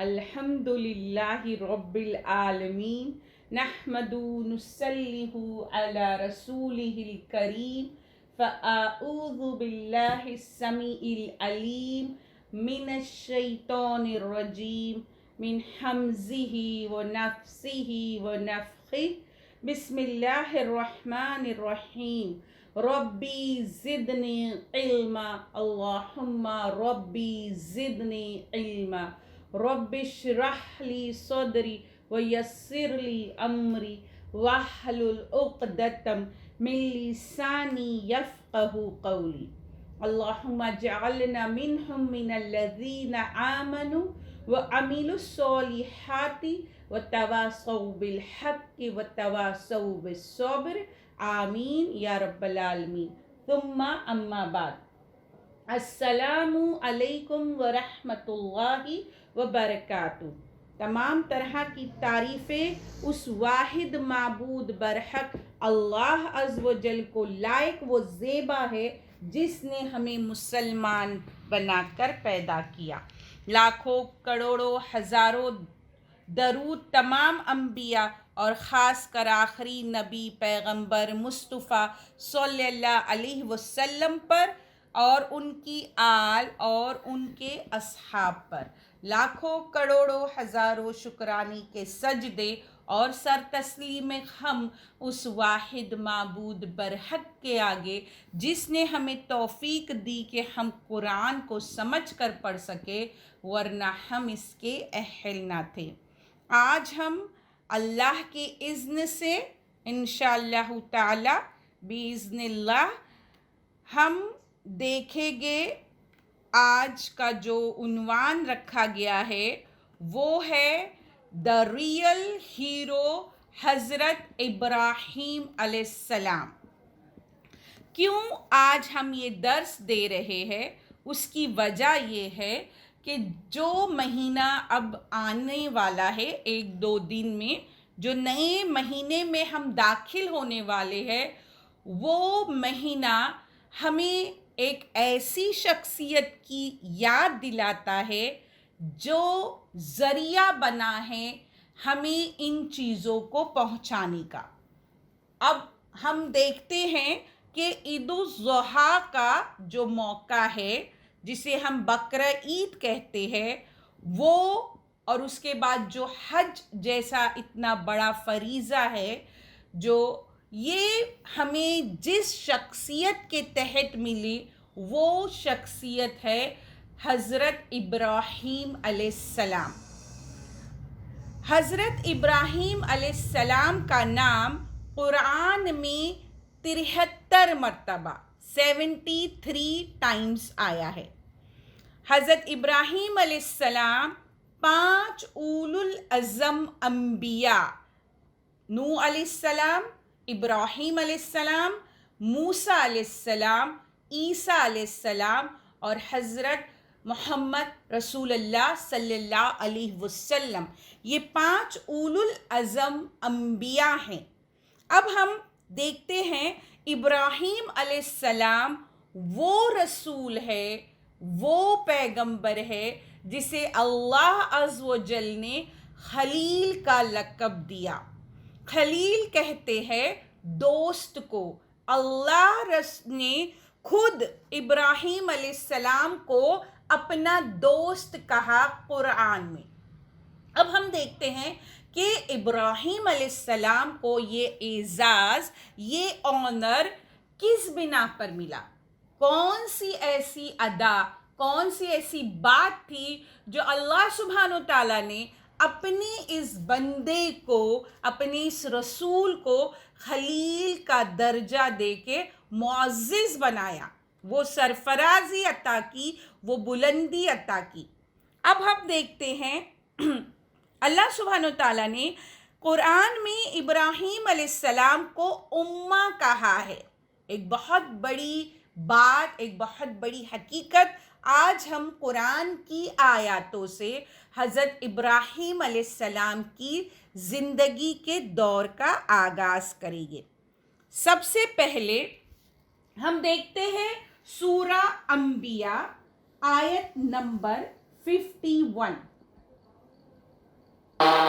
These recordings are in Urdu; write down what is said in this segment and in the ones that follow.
الحمد للہ رب العالمین نحمدہ نصلیہ علی رسولہ الکریم فاعوذ باللہ السمیع العلیم من الشیطان الرجیم من حمزہ ونفسہ ونفخہ بسم اللہ الرحمن الرحیم ربی زدنی علما اللہم ربی زدنی علما رب اشرح لی صدری ویسر لی امری واحلل عقدۃ من لسانی یفقہ قولی اللہم اجعلنا منہم من الذین آمنوا وعملوا الصالحات وتواصوا بالحق وتواصوا بالصبر آمین یا رب العالمین ثم اما بعد السلام علیکم ورحمۃ اللہ وبرکاتہ۔ تمام طرح کی تعریفیں اس واحد معبود برحق اللہ عز و جل کو لائق و زیبا ہے جس نے ہمیں مسلمان بنا کر پیدا کیا۔ لاکھوں کروڑوں ہزاروں درود تمام انبیاء اور خاص کر آخری نبی پیغمبر مصطفیٰ صلی اللہ علیہ وسلم پر اور ان کی آل اور ان کے اصحاب پر لاکھوں کروڑوں ہزاروں شکرانے کے سجدے اور سر تسلیم ہم اس واحد معبود برحق کے آگے جس نے ہمیں توفیق دی کہ ہم قرآن کو سمجھ کر پڑھ سکے، ورنہ ہم اس کے اہل نہ تھے۔ آج ہم اللہ کے اذن سے انشاءاللہ تعالی باذن اللہ ہم دیکھیں گے آج کا جو عنوان رکھا گیا ہے وہ ہے دا ریئل ہیرو حضرت ابراہیم علیہ السلام۔ کیوں آج ہم یہ درس دے رہے ہیں؟ اس کی وجہ یہ ہے کہ جو مہینہ اب آنے والا ہے 1-2 دن میں، جو نئے مہینے میں ہم داخل ہونے والے ہیں، وہ مہینہ ہمیں ایک ایسی شخصیت کی یاد دلاتا ہے جو ذریعہ بنا ہے ہمیں ان چیزوں کو پہنچانے کا۔ اب ہم دیکھتے ہیں کہ عید الاضحیٰ کا جو موقع ہے جسے ہم بقرہ عید کہتے ہیں، وہ اور اس کے بعد جو حج جیسا اتنا بڑا فریضہ ہے، جو یہ ہمیں جس شخصیت کے تحت ملی وہ شخصیت ہے حضرت ابراہیم علیہ السلام۔ حضرت ابراہیم علیہ السلام کا نام قرآن میں 73 مرتبہ 73 ٹائمز آیا ہے۔ حضرت ابراہیم علیہ السلام 5 اولو العزم انبیاء، نوح علیہ السلام، ابراہیم علیہ السلام، موسیٰ علیہ السلام، عیسیٰ علیہ السلام اور حضرت محمد رسول اللہ صلی اللہ علیہ وسلم، یہ 5 اولو العزم انبیاء ہیں۔ اب ہم دیکھتے ہیں ابراہیم علیہ السلام وہ رسول ہے، وہ پیغمبر ہے جسے اللہ عز و جل نے خلیل کا لقب دیا۔ خلیل کہتے ہیں دوست کو۔ اللہ نے خود ابراہیم علیہ السلام کو اپنا دوست کہا قرآن میں۔ اب ہم دیکھتے ہیں کہ ابراہیم علیہ السلام کو یہ اعزاز، یہ آنر کس بنا پر ملا؟ کون سی ایسی ادا، کون سی ایسی بات تھی جو اللہ سبحانہ و تعالیٰ نے اپنے اس بندے کو، اپنے اس رسول کو خلیل کا درجہ دے کے معزز بنایا، وہ سرفرازی عطا کی، وہ بلندی عطا کی؟ اب ہم دیکھتے ہیں اللہ سبحانہ و تعالیٰ نے قرآن میں ابراہیم علیہ السلام کو امہ کہا ہے۔ ایک بہت بڑی بات، ایک بہت بڑی حقیقت آج ہم قرآن کی آیاتوں سے حضرت ابراہیم علیہ السلام کی زندگی کے دور کا آغاز کریں گے۔ سب سے پہلے ہم دیکھتے ہیں سورہ انبیاء آیت نمبر 51۔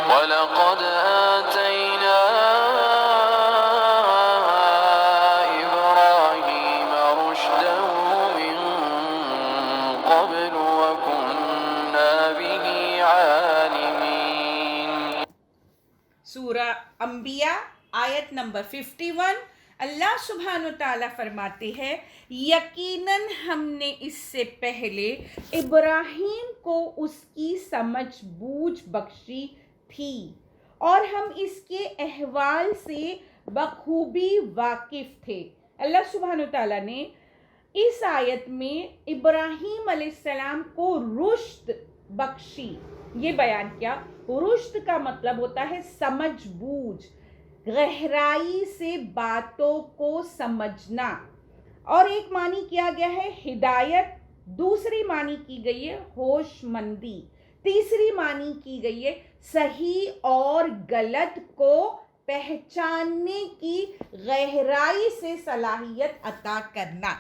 وَلَقَدْ آتَيْنَا إِبْرَاهِيمَ رُشْدَهُ مِن قَبْلُ وَكُنَّا بِهِ عَالِمِينَ۔ سورہ انبیاء آیت نمبر 51۔ اللہ سبحانہ تعالیٰ فرماتے ہیں یقیناً ہم نے اس سے پہلے ابراہیم کو اس کی سمجھ بوجھ بخشی تھی اور ہم اس کے احوال سے بخوبی واقف تھے۔ اللہ سبحانہ تعالیٰ نے اس آیت میں ابراہیم علیہ السلام کو رشد بخشی یہ بیان کیا۔ رشد کا مطلب ہوتا ہے سمجھ بوجھ، گہرائی سے باتوں کو سمجھنا، اور ایک معنی کیا گیا ہے ہدایت، دوسری معنی کی گئی ہے ہوش مندی، تیسری معنی کی گئی ہے صحیح اور غلط کو پہچاننے کی گہرائی سے صلاحیت عطا کرنا۔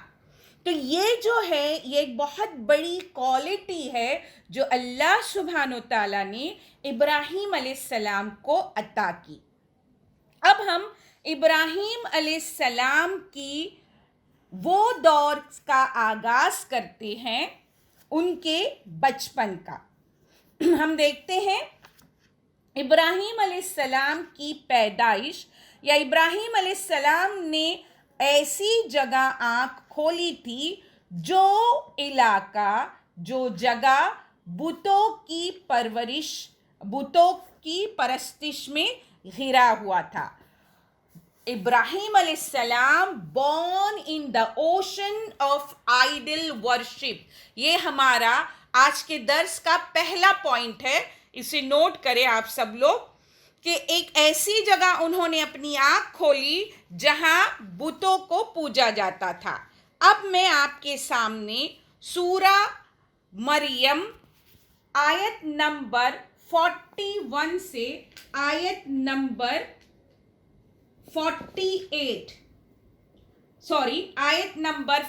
تو یہ جو ہے یہ ایک بہت بڑی کوالٹی ہے جو اللہ سبحانہ تعالیٰ نے ابراہیم علیہ السلام کو عطا کی۔ اب ہم ابراہیم علیہ السلام کی وہ دور کا آغاز کرتے ہیں ان کے بچپن کا۔ ہم دیکھتے ہیں ابراہیم علیہ السلام کی پیدائش یا ابراہیم علیہ السلام نے ایسی جگہ آنکھ کھولی تھی جو علاقہ جو جگہ بتوں کی پرستش میں گھرا ہوا تھا۔ ابراہیم علیہ السلام born in the ocean of idol worship۔ یہ ہمارا آج کے درس کا پہلا پوائنٹ ہے، اسے نوٹ کریں آپ سب لوگ کہ ایک ایسی جگہ انہوں نے اپنی آنکھ کھولی جہاں بتوں کو پوجا جاتا تھا۔ اب میں آپ کے سامنے سورہ مریم آیت نمبر 41 سے آیت نمبر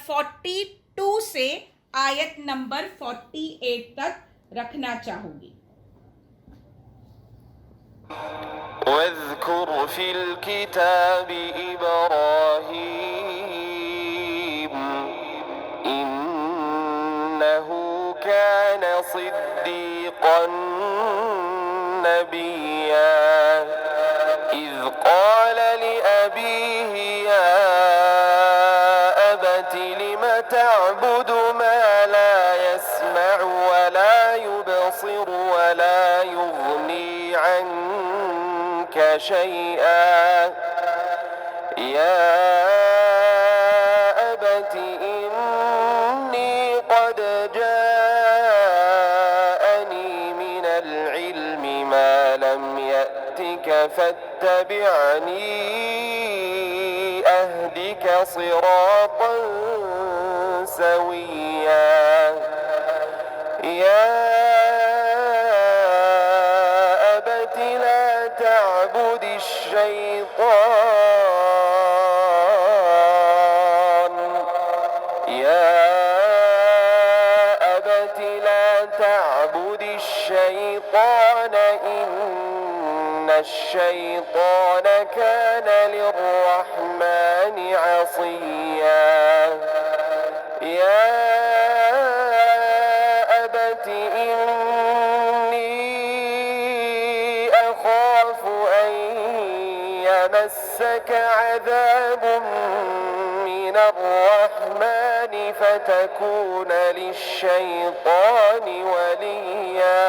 42 سے آیت نمبر 48 تک رکھنا چاہوں گی۔ وَاذْكُرْ فِي الْكِتَابِ إِبْرَاهِيمَ إِنَّهُ كَانَ صِدِّيقًا نَبِيًّا إِذْ قَالَ لِأَبِيهِ يَا أَبَتِ لِمَ تَعْبُدُ مَا لَا يَسْمَعُ وَلَا يُبْصِرُ وَلَا يُغْنِي عَنكَ شَيْئًا يَا أَبَتِ إِنِّي قَدْ جَاءَنِي مِنَ الْعِلْمِ مَا لَمْ يَأْتِكَ فَاتَّبِعْنِي أَهْدِكَ صِرَاطًا سَوِيًّا يَا أَبَتِ لَا تَعْبُدِ الشَّيْطَانَ يَا أَبَتِ لَا تَعْبُدِ الشَّيْطَانَ إِنَّ الشَّيْطَانَ كَانَ لِلرَّحْمَنِ عَصِيًّا يَا أَبَتِ إِنِّي أَخَافُ أَن يَمَسَّكَ عَذَابٌ مِّنَ الرَّحْمَنِ فَتَكُونَ لِلشَّيْطَانِ وَلِيًّا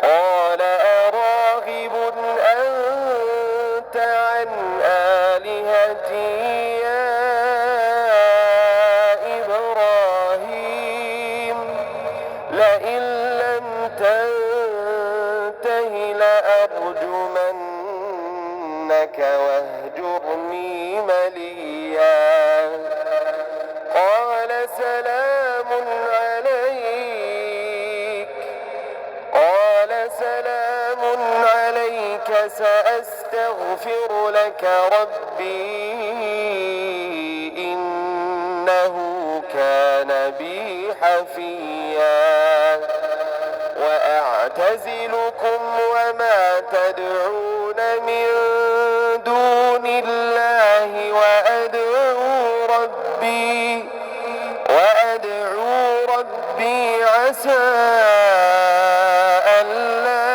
قَالَ أَرَاغِبٌ أَنتَ عَنْ آلِهَتِي يَا إِبْرَاهِيمُ لَئِن لَّمْ تَنتَهِ لَأَرْجُمَنَّكَ وَاهْجُرْنِي مَلِيًّا قَالَ سَلَامٌ عَلَيْكَ سَأَسْتَغْفِرُ لَكَ رَبِّي إِنَّهُ كَانَ بِي حَفِيًّا أعتزلكم وما تدعون من دون الله وأدعو ربي عسى ألا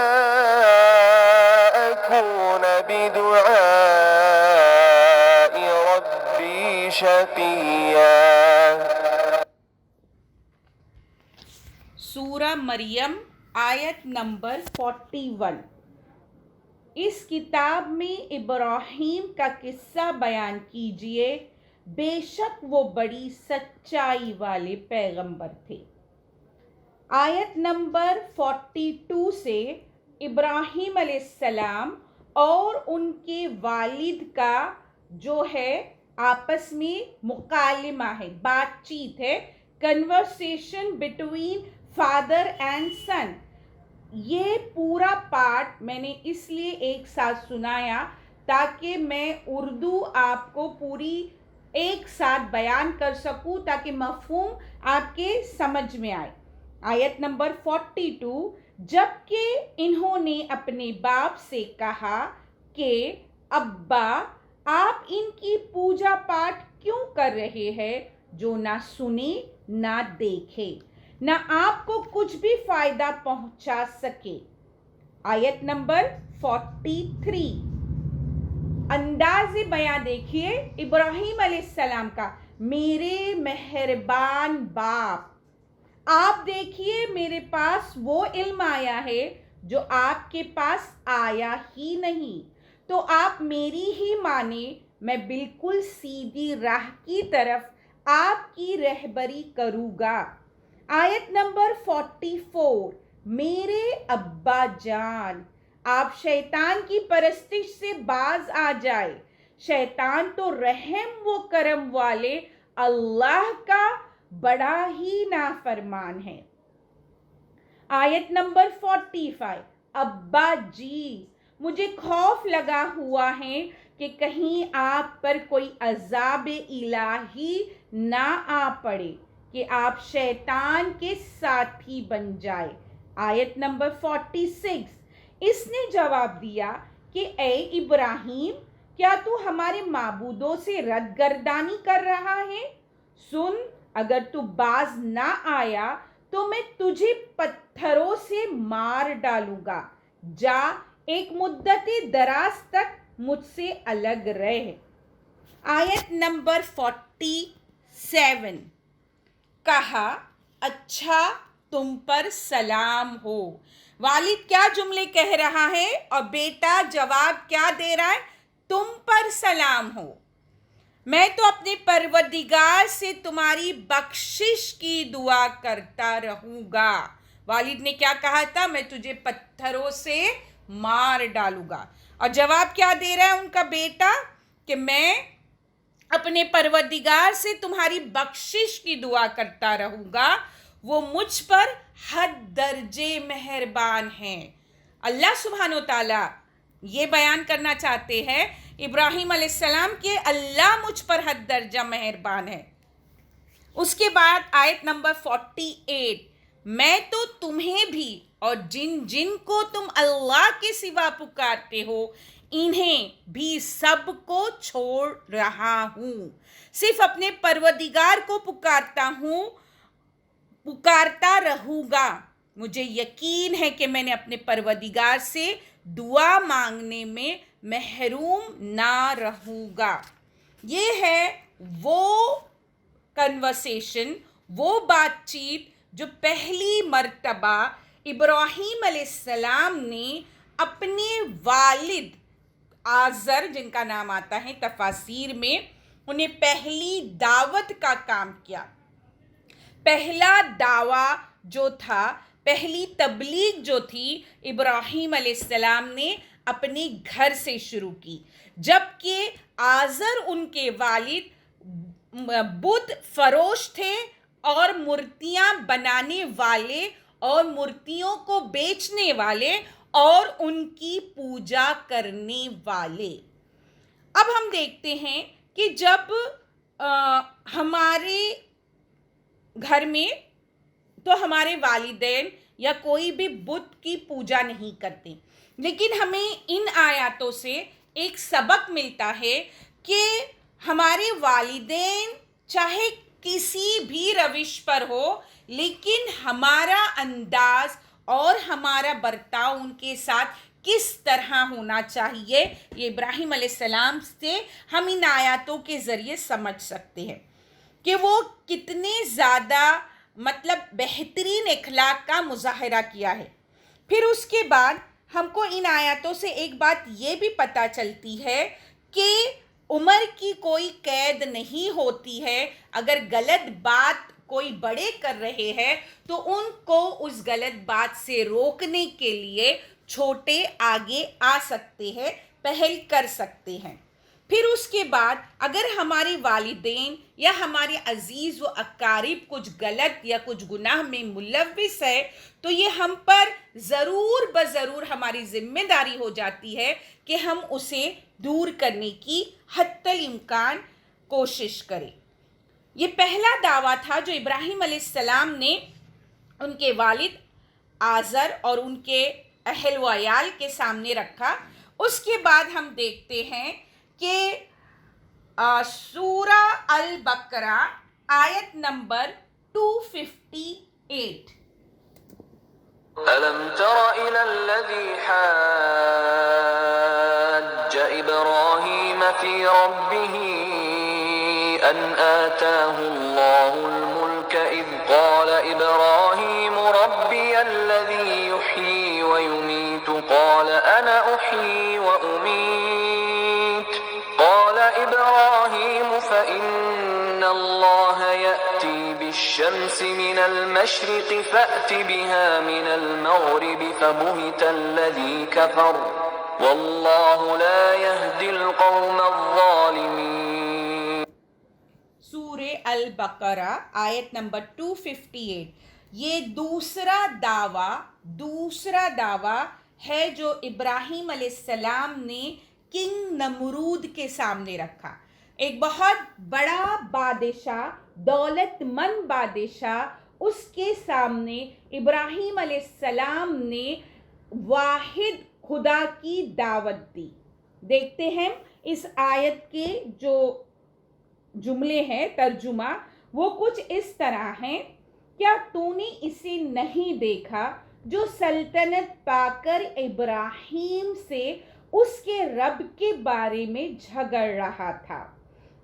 أكون بدعاء ربي شقيا. سورہ مریم آیت نمبر 41. اس کتاب میں ابراہیم کا قصہ بیان کیجئے، بے شک وہ بڑی سچائی والے پیغمبر تھے. آیت نمبر 42 سے ابراہیم علیہ السلام اور ان کے والد کا جو ہے آپس میں مکالمہ ہے، بات چیت ہے، کنورسیشن بٹوین فادر اینڈ سن. یہ پورا پارٹ میں نے اس لیے ایک ساتھ سنایا تاکہ میں اردو آپ کو پوری ایک ساتھ بیان کر سکوں تاکہ مفہوم آپ کے سمجھ میں آئے. آیت نمبر 42. جبکہ انہوں نے اپنے باپ سے کہا کہ ابا، آپ ان کی پوجا پاٹ کیوں کر رہے ہیں جو نہ سنے نہ دیکھے نہ آپ کو کچھ بھی فائدہ پہنچا سکے. آیت نمبر 43. انداز بیان دیکھیے ابراہیم علیہ السلام کا، میرے مہربان باپ، آپ دیکھیے میرے پاس وہ علم آیا ہے جو آپ کے پاس آیا ہی نہیں، تو آپ میری ہی مانیں، میں بالکل سیدھی راہ کی طرف آپ کی رہبری کروں گا. آیت نمبر 44. میرے ابا جان، آپ شیطان کی پرستش سے باز آ جائے، شیطان تو رحم و کرم والے اللہ کا بڑا ہی نافرمان ہے. آیت نمبر 45. ابا جی، مجھے خوف لگا ہوا ہے کہ کہیں آپ پر کوئی عذاب الہی نہ آ پڑے کہ آپ شیطان کے ساتھی بن جائے. آیت نمبر 46. اس نے جواب دیا کہ اے ابراہیم، کیا تو ہمارے معبودوں سے رد گردانی کر رہا ہے؟ سن، اگر تو باز نہ آیا تو میں تجھے پتھروں سے مار ڈالوں گا. جا، ایک مدت دراز تک مجھ سے الگ رہ. آیت نمبر 47. کہا، اچھا تم پر سلام ہو. والد کیا جملے کہہ رہا ہے اور بیٹا جواب کیا دے رہا ہے؟ تم پر سلام ہو. میں تو اپنے پروردگار سے تمہاری بخشش کی دعا کرتا رہوں گا. والد نے کیا کہا تھا؟ میں تجھے پتھروں سے مار ڈالوں گا. اور جواب کیا دے رہا ہے ان کا بیٹا؟ کہ میں اپنے پروردگار سے تمہاری بخشش کی دعا کرتا رہوں گا، وہ مجھ پر حد درجے مہربان ہیں. اللہ سبحانہ و تعالیٰ یہ بیان کرنا چاہتے ہیں ابراہیم علیہ السلام کہ اللہ مجھ پر حد درجہ مہربان ہے. اس کے بعد آیت نمبر 48. میں تو تمہیں بھی اور جن جن کو تم اللہ کے سوا پکارتے ہو انہیں بھی سب کو چھوڑ رہا ہوں، صرف اپنے پروردگار کو پکارتا رہوں گا. مجھے یقین ہے کہ میں نے اپنے پروردگار سے دعا مانگنے میں محروم نہ رہوں گا. یہ ہے وہ کنورسیشن، وہ بات چیت جو پہلی مرتبہ ابراہیم علیہ السلام نے اپنے والد آزر، جن کا نام آتا ہے تفاسیر میں، انہیں پہلی دعوت کا کام کیا. پہلا دعویٰ جو تھا، پہلی تبلیغ جو تھی، ابراہیم علیہ السلام نے اپنے گھر سے شروع کی، جبکہ آزر ان کے والد بت فروش تھے اور مورتیاں بنانے والے اور مورتیوں کو بیچنے والے اور ان کی پوجا کرنے والے. اب ہم دیکھتے ہیں کہ جب ہمارے گھر میں تو ہمارے والدین یا کوئی بھی بت کی پوجا نہیں کرتے. لیکن ہمیں ان آیاتوں سے ایک سبق ملتا ہے کہ ہمارے والدین چاہے کسی بھی روش پر ہو، لیکن ہمارا انداز اور ہمارا برتاؤ ان کے ساتھ کس طرح ہونا چاہیے، یہ ابراہیم علیہ السلام سے ہم ان آیاتوں کے ذریعے سمجھ سکتے ہیں کہ وہ کتنے زیادہ بہترین اخلاق کا مظاہرہ کیا ہے. پھر اس کے بعد ہم کو ان آیاتوں سے ایک بات یہ بھی پتہ چلتی ہے کہ عمر کی کوئی قید نہیں ہوتی ہے. اگر غلط بات کوئی بڑے کر رہے ہیں تو ان کو اس غلط بات سے روکنے کے لیے چھوٹے آگے آ سکتے ہیں، پہل کر سکتے ہیں. پھر اس کے بعد اگر ہمارے والدین یا ہمارے عزیز و اقارب کچھ غلط یا کچھ گناہ میں ملوث ہے تو یہ ہم پر ضرور بضرور ہماری ذمہ داری ہو جاتی ہے کہ ہم اسے دور کرنے کی حتی الامکان کوشش کریں. یہ پہلا دعویٰ تھا جو ابراہیم علیہ السلام نے ان کے والد آزر اور ان کے اہل و عیال کے سامنے رکھا. اس کے بعد ہم دیکھتے ہیں کہ سورہ البقرہ آیت نمبر 258. ألم تر إلى الذي حاج إبراهيم في ربه أن آتاه الله الملك إذ قال إبراهيم ربي الذي يحيي ويميت قال أنا أحيي وأميت قال إبراهيم فإن الله يأتي بالشمس من المشرق فأت بها من المغرب فبهت الذي كفر والله لا يهدي القوم الظالمين. سورہ البقرہ آیت نمبر 258. یہ دوسرا دعویٰ ہے جو ابراہیم علیہ السلام نے کنگ نمرود کے سامنے رکھا. ایک بہت بڑا بادشاہ، دولت مند بادشاہ، اس کے سامنے ابراہیم علیہ السلام نے واحد خدا کی دعوت دی. دیکھتے ہیں اس آیت کے جو جملے ہیں ترجمہ وہ کچھ اس طرح ہیں. کیا تو نے اسے نہیں دیکھا جو سلطنت پا کر ابراہیم سے اس کے رب کے بارے میں جھگڑ رہا تھا؟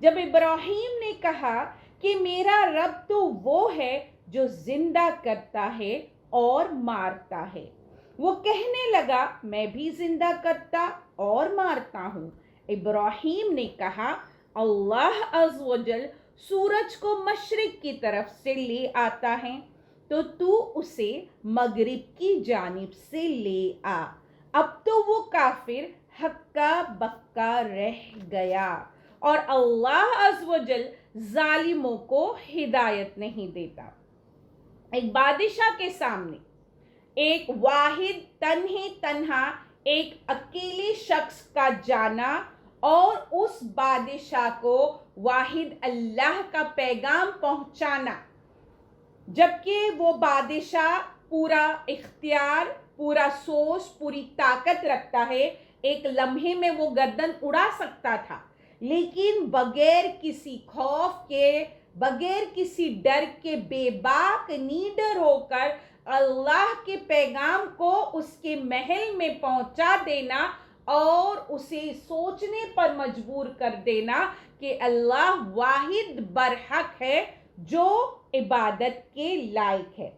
جب ابراہیم نے کہا کہ میرا رب تو وہ ہے جو زندہ کرتا ہے اور مارتا ہے، وہ کہنے لگا میں بھی زندہ کرتا اور مارتا ہوں. ابراہیم نے کہا اللہ عز و جل سورج کو مشرق کی طرف سے لے آتا ہے تو اسے مغرب کی جانب سے لے آ. اب تو وہ کافر ہکا بکا رہ گیا اور اللہ عز و جل ظالموں کو ہدایت نہیں دیتا. ایک بادشاہ کے سامنے ایک واحد تنہا ایک اکیلے شخص کا جانا اور اس بادشاہ کو واحد اللہ کا پیغام پہنچانا، جبکہ وہ بادشاہ پورا اختیار، پورا سوچ، پوری طاقت رکھتا ہے، ایک لمحے میں وہ گردن اڑا سکتا تھا، لیکن بغیر کسی خوف کے، بغیر کسی ڈر کے، بے باک نیڈر ہو کر اللہ کے پیغام کو اس کے محل میں پہنچا دینا اور اسے سوچنے پر مجبور کر دینا کہ اللہ واحد برحق ہے جو عبادت کے لائق ہے.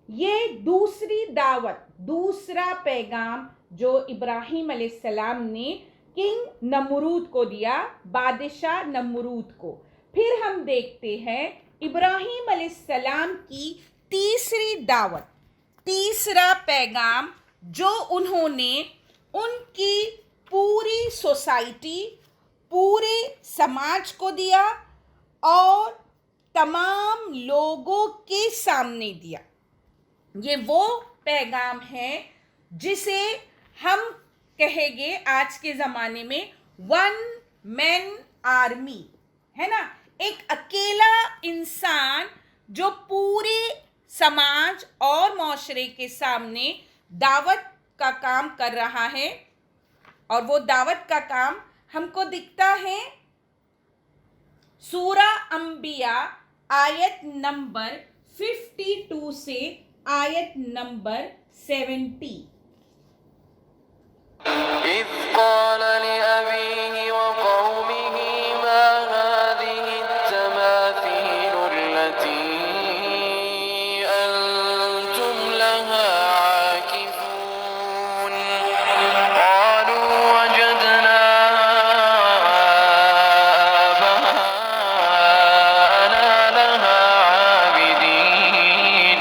یہ دوسری دعوت، دوسرا پیغام جو ابراہیم علیہ السلام نے کنگ نمرود کو دیا، بادشاہ نمرود کو. پھر ہم دیکھتے ہیں ابراہیم علیہ السلام کی تیسری دعوت، تیسرا پیغام جو انہوں نے ان کی پوری سوسائٹی، پورے سماج کو دیا اور تمام لوگوں کے سامنے دیا. یہ وہ پیغام ہے جسے ہم کہیں گے آج کے زمانے میں ون مین آرمی، ہے نا، ایک اکیلا انسان جو پورے سماج اور معاشرے کے سامنے دعوت کا کام کر رہا ہے، اور وہ دعوت کا کام ہم کو دکھتا ہے سورہ انبیاء آیت نمبر 52 سے آیت نمبر 70۔ إذ قال لأبيه وقومه ما هذه التماثيل التي أنتم لها عاكفون قالوا وجدنا آباءنا لها عابدين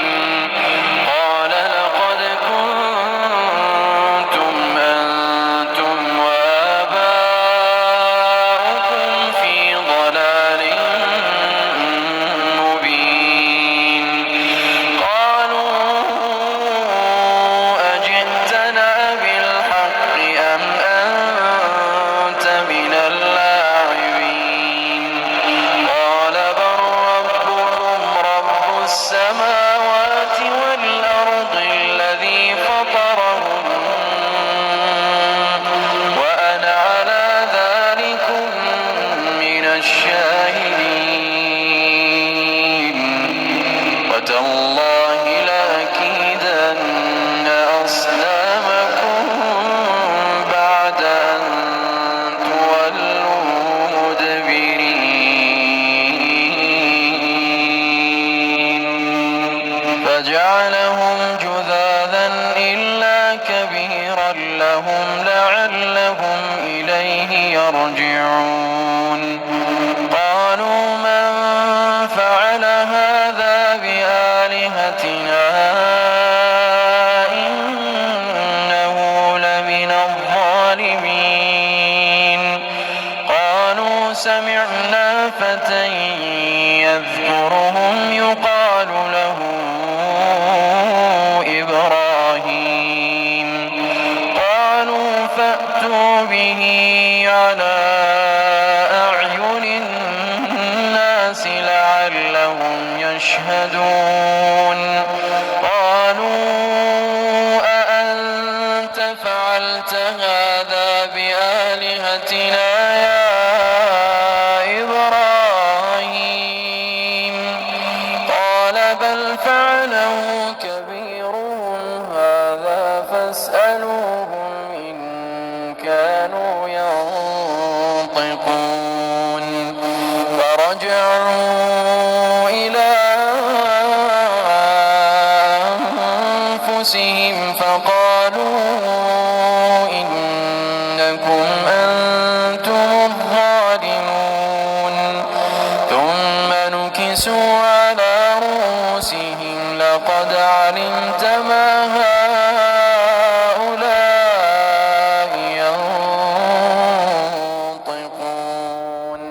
قال لقد كنتم أنتم وآباؤكم في ضلال مبين قالوا أجئتنا بالحق أم أنت من اللاعبين قال بل ربكم رب السماوات والأرض الذي فطرهم وأنا على ذلكم من الشاهدين وتالله لأكيدن أصنامكم بعد أن تولوا مدبرين فجعلهم جذاذا إلا كبيرا لهم لعلهم إليه يرجعون قالوا من فعل هذا بآلهتنا إنه لمن الظالمين قالوا سمعنا فتى يذكرهم يقال له إبراهيم قالوا فأتوا به على أعين الناس لعلهم يشهدون قالوا أأنت فعلت هذا بآلهتنا يا إبراهيم قال بل فعله كبيرهم هذا فاسألوهم إن كانوا ينطقون فرجعوا إلى أنفسهم فقالوا إنكم أنتم الظالمون ثم نكسوا على رؤوسهم لقد علمت ما هؤلاء ينطقون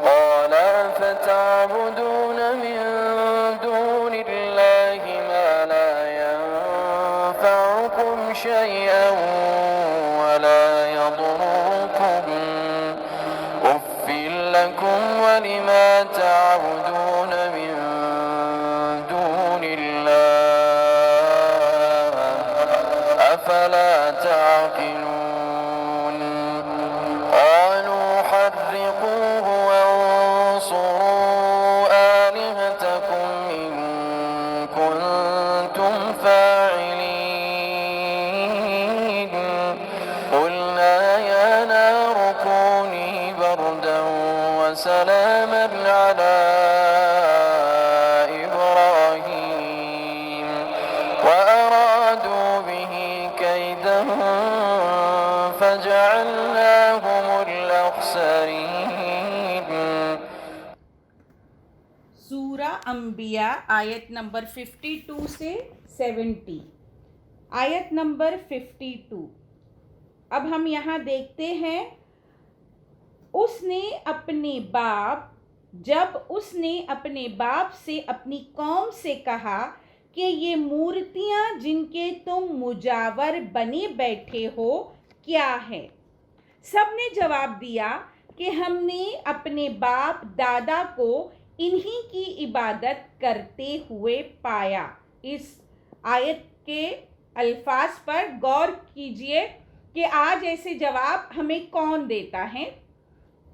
قال فتعبدون من دون الله ما لا ينفعكم شيئا ولا يضركم أف لكم ولما تعبدون من دون الله أفلا تعقلون قالوا حرقوه وانصروا آلهتكم إن كنتم فاعلين قلنا يا نار كوني بردا وسلاما على إبراهيم وأرادوا به كيدا فجعلناهم الأخسرين سورہ انبیاء آیت نمبر 52 سے 70۔ آیت نمبر 52۔ اب ہم یہاں دیکھتے ہیں جب اس نے اپنے باپ سے اپنی قوم سے کہا کہ یہ مورتیاں جن کے تم مجاور بنے بیٹھے ہو کیا ہے؟ سب نے جواب دیا کہ ہم نے اپنے باپ دادا کو انہی کی عبادت کرتے ہوئے پایا. اس آیت کے الفاظ پر غور کیجئے کہ آج ایسے جواب ہمیں کون دیتا ہے.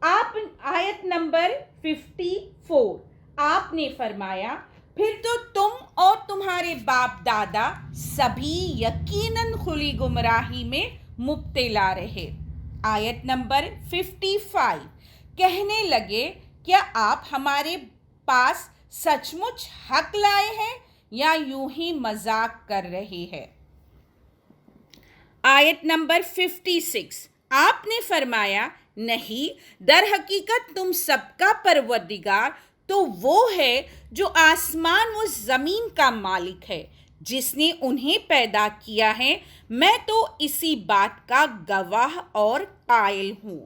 آپ آیت نمبر 54 آپ نے فرمایا پھر تو تم اور تمہارے باپ دادا سبھی یقیناً کھلی گمراہی میں مبتلا رہے. آیت نمبر 55 کہنے لگے کیا آپ ہمارے پاس سچ مچ حق لائے ہیں یا یوں ہی مذاق کر رہے ہیں. آیت نمبر 56 آپ نے فرمایا نہیں، در حقیقت تم سب کا پروردگار تو وہ ہے جو آسمان و زمین کا مالک ہے، جس نے انہیں پیدا کیا ہے. میں تو اسی بات کا گواہ اور قائل ہوں.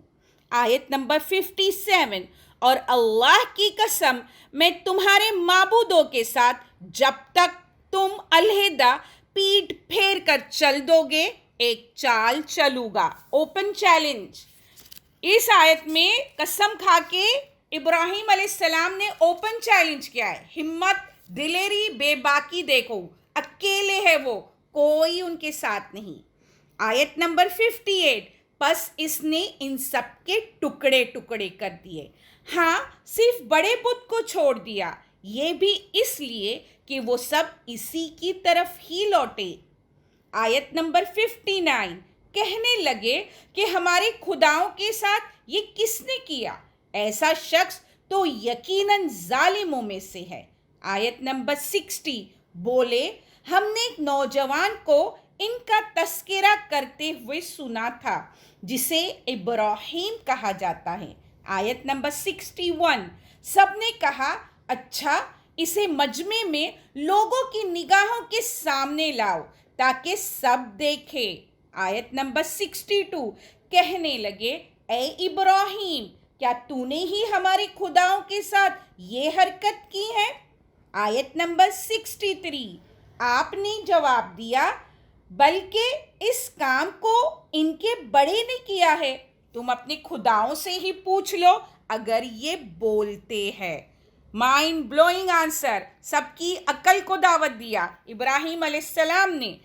آیت نمبر 57 اور اللہ کی قسم میں تمہارے معبودوں کے ساتھ جب تک تم علیحدہ پیٹھ پھیر کر چل دو گے ایک چال چلوں گا. Open challenge. اس آیت میں قسم کھا کے ابراہیم علیہ السلام نے اوپن چیلنج کیا ہے. ہمت، دلیری، بے باکی دیکھو، اکیلے ہے وہ، کوئی ان کے ساتھ نہیں. آیت نمبر 58 پس اس نے ان سب کے ٹکڑے ٹکڑے کر دیے. ہاں، صرف بڑے بت کو چھوڑ دیا، یہ بھی اس لیے کہ وہ سب اسی کی طرف ہی لوٹے. آیت نمبر 59 کہنے لگے کہ ہمارے خداؤں کے ساتھ یہ کس نے کیا؟ ایسا شخص تو یقیناً ظالموں میں سے ہے. آیت نمبر 60 بولے ہم نے ایک نوجوان کو ان کا تذکرہ کرتے ہوئے سنا تھا جسے ابراہیم کہا جاتا ہے. آیت نمبر 61 سب نے کہا اچھا اسے مجمع میں لوگوں کی نگاہوں کے سامنے لاؤ تاکہ سب دیکھے. آیت نمبر 62 کہنے لگے اے ابراہیم کیا تو نے ہی ہمارے خداؤں کے ساتھ یہ حرکت کی ہے؟ آیت نمبر 63 آپ نے جواب دیا بلکہ اس کام کو ان کے بڑے نے کیا ہے، تم اپنے خداؤں سے ہی پوچھ لو اگر یہ بولتے ہیں. Mind blowing answer. سب کی عقل کو دعوت دیا ابراہیم علیہ السلام نے.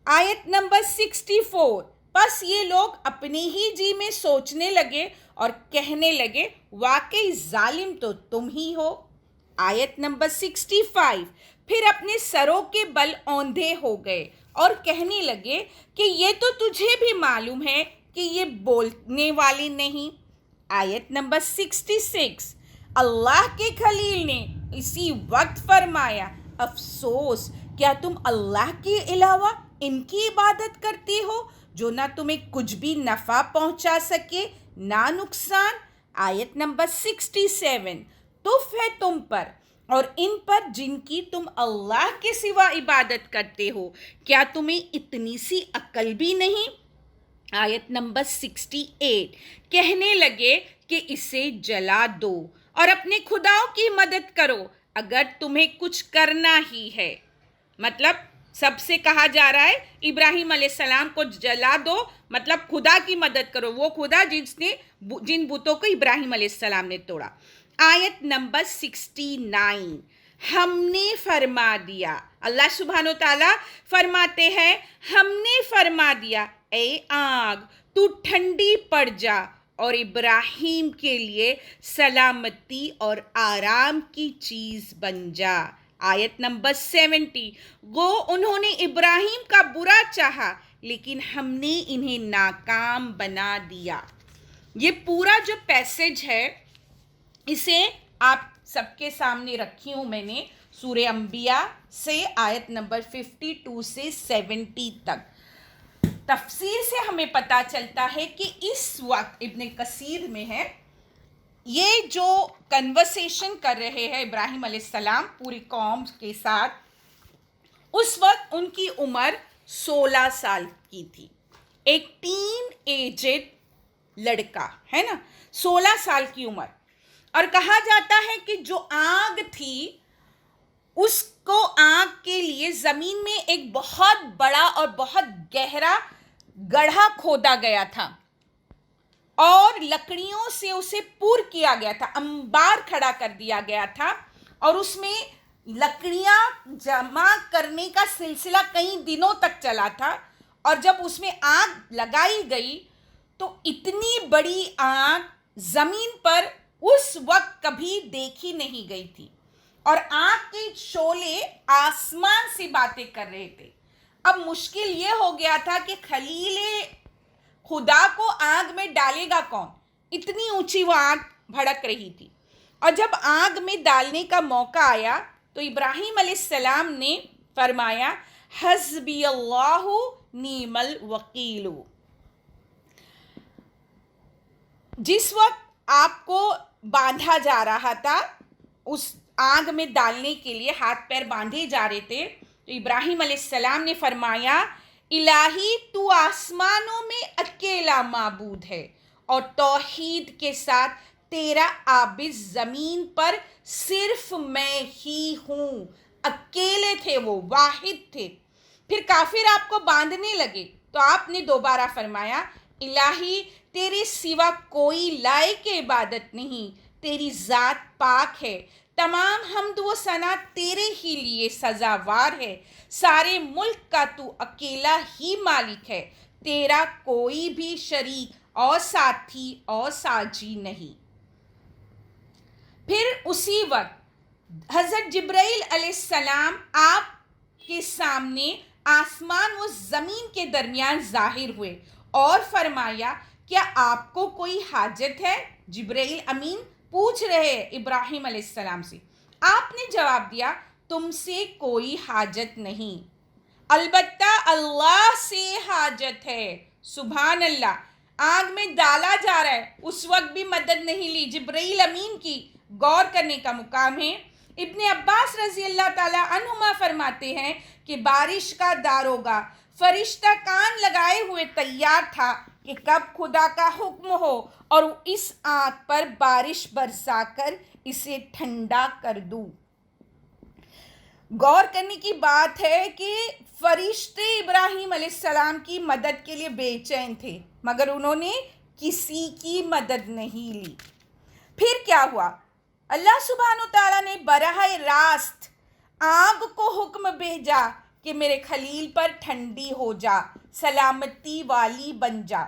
آیت نمبر 64 پس یہ لوگ اپنے ہی جی میں سوچنے لگے اور کہنے لگے واقعی ظالم تو تم ہی ہو. آیت نمبر 65 پھر اپنے سروں کے بل اوندھے ہو گئے اور کہنے لگے کہ یہ تو تجھے بھی معلوم ہے کہ یہ بولنے والی نہیں. آیت نمبر 66 اللہ کے خلیل نے اسی وقت فرمایا افسوس کیا تم اللہ کے علاوہ ان کی عبادت کرتے ہو جو نہ تمہیں کچھ بھی نفع پہنچا سکے نہ نقصان. آیت نمبر 67 تف ہے تم پر اور ان پر جن کی تم اللہ کے سوا عبادت کرتے ہو، کیا تمہیں اتنی سی عقل بھی نہیں؟ آیت نمبر 68 کہنے لگے کہ اسے جلا دو اور اپنے خداؤں کی مدد کرو اگر تمہیں کچھ کرنا ہی ہے. مطلب سب سے کہا جا رہا ہے ابراہیم علیہ السلام کو جلا دو، مطلب خدا کی مدد کرو، وہ خدا جن بتوں کو ابراہیم علیہ السلام نے توڑا. آیت نمبر 69 ہم نے فرما دیا. اللہ سبحانہ و تعالیٰ فرماتے ہیں ہم نے فرما دیا اے آگ تو ٹھنڈی پڑ جا اور ابراہیم کے لیے سلامتی اور آرام کی چیز بن جا. آیت نمبر 70 گو انہوں نے ابراہیم کا برا چاہا لیکن ہم نے انہیں ناکام بنا دیا. یہ پورا جو پیسج ہے اسے آپ سب کے سامنے رکھی ہوں میں نے، سورہ انبیاء سے آیت نمبر 52 سے 70 تک. تفسیر سے ہمیں پتہ چلتا ہے کہ اس وقت ابن کثیر میں ہے یہ جو کنورسیشن کر رہے ہیں ابراہیم علیہ السلام پوری قوم کے ساتھ، اس وقت ان کی عمر 16 سال کی تھی. ایک ٹین ایجڈ لڑکا ہے نا، 16 سال کی عمر. اور کہا جاتا ہے کہ جو آگ تھی اس کو آگ کے لیے زمین میں ایک بہت بڑا اور بہت گہرا گڑھا کھودا گیا تھا. اور لکڑیوں سے اسے پور کیا گیا تھا، انبار کھڑا کر دیا گیا تھا، اور اس میں لکڑیاں جمع کرنے کا سلسلہ کئی دنوں تک چلا تھا، اور جب اس میں آگ لگائی گئی تو اتنی بڑی آگ زمین پر اس وقت کبھی دیکھی نہیں گئی تھی، اور آگ کے شعلے آسمان سے باتیں کر رہے تھے۔ اب مشکل یہ ہو گیا تھا کہ خلیل خدا کو آگ میں ڈالے گا کون؟ اتنی اونچی وہ آگ بھڑک رہی تھی، اور جب آگ میں ڈالنے کا موقع آیا تو ابراہیم علیہ السلام نے فرمایا حسبی اللہ نعم الوکیل۔ جس وقت آپ کو باندھا جا رہا تھا، اس آگ میں ڈالنے کے لیے ہاتھ پیر باندھے جا رہے تھے، تو ابراہیم علیہ السلام نے فرمایا الہی تو آسمانوں میں اکیلا معبود ہے، اور توحید کے ساتھ تیرا عابد زمین پر صرف میں ہی ہوں۔ اکیلے تھے، وہ واحد تھے۔ پھر کافر آپ کو باندھنے لگے تو آپ نے دوبارہ فرمایا الہی تیرے سوا کوئی لائق عبادت نہیں، تیری ذات پاک ہے، تمام حمد و ثنا تیرے ہی لیے سزاوار ہے، سارے ملک کا تو اکیلا ہی مالک ہے، تیرا کوئی بھی شریک اور ساتھی اور ساجی نہیں۔ پھر اسی وقت حضرت جبرائیل علیہ السلام آپ کے سامنے آسمان و زمین کے درمیان ظاہر ہوئے اور فرمایا کیا آپ کو کوئی حاجت ہے؟ جبرائیل امین پوچھ رہے ابراہیم علیہ السلام سے۔ آپ نے جواب دیا تم سے کوئی حاجت نہیں، البتہ اللہ سے حاجت ہے۔ سبحان اللہ، آگ میں ڈالا جا رہا ہے، اس وقت بھی مدد نہیں لی جبرائیل امین کی۔ غور کرنے کا مقام ہے۔ ابن عباس رضی اللہ تعالی عنہما فرماتے ہیں کہ بارش کا داروغہ فرشتہ کان لگائے ہوئے تیار تھا کہ کب خدا کا حکم ہو اور اس آگ پر بارش برسا کر اسے ٹھنڈا کر دوں۔ غور کرنے کی بات ہے کہ فرشتے ابراہیم علیہ السلام کی مدد کے لیے بے چین تھے، مگر انہوں نے کسی کی مدد نہیں لی۔ پھر کیا ہوا؟ اللہ سبحانہ وتعالیٰ نے براہ راست آگ کو حکم بھیجا کہ میرے خلیل پر ٹھنڈی ہو جا، سلامتی والی بن جا۔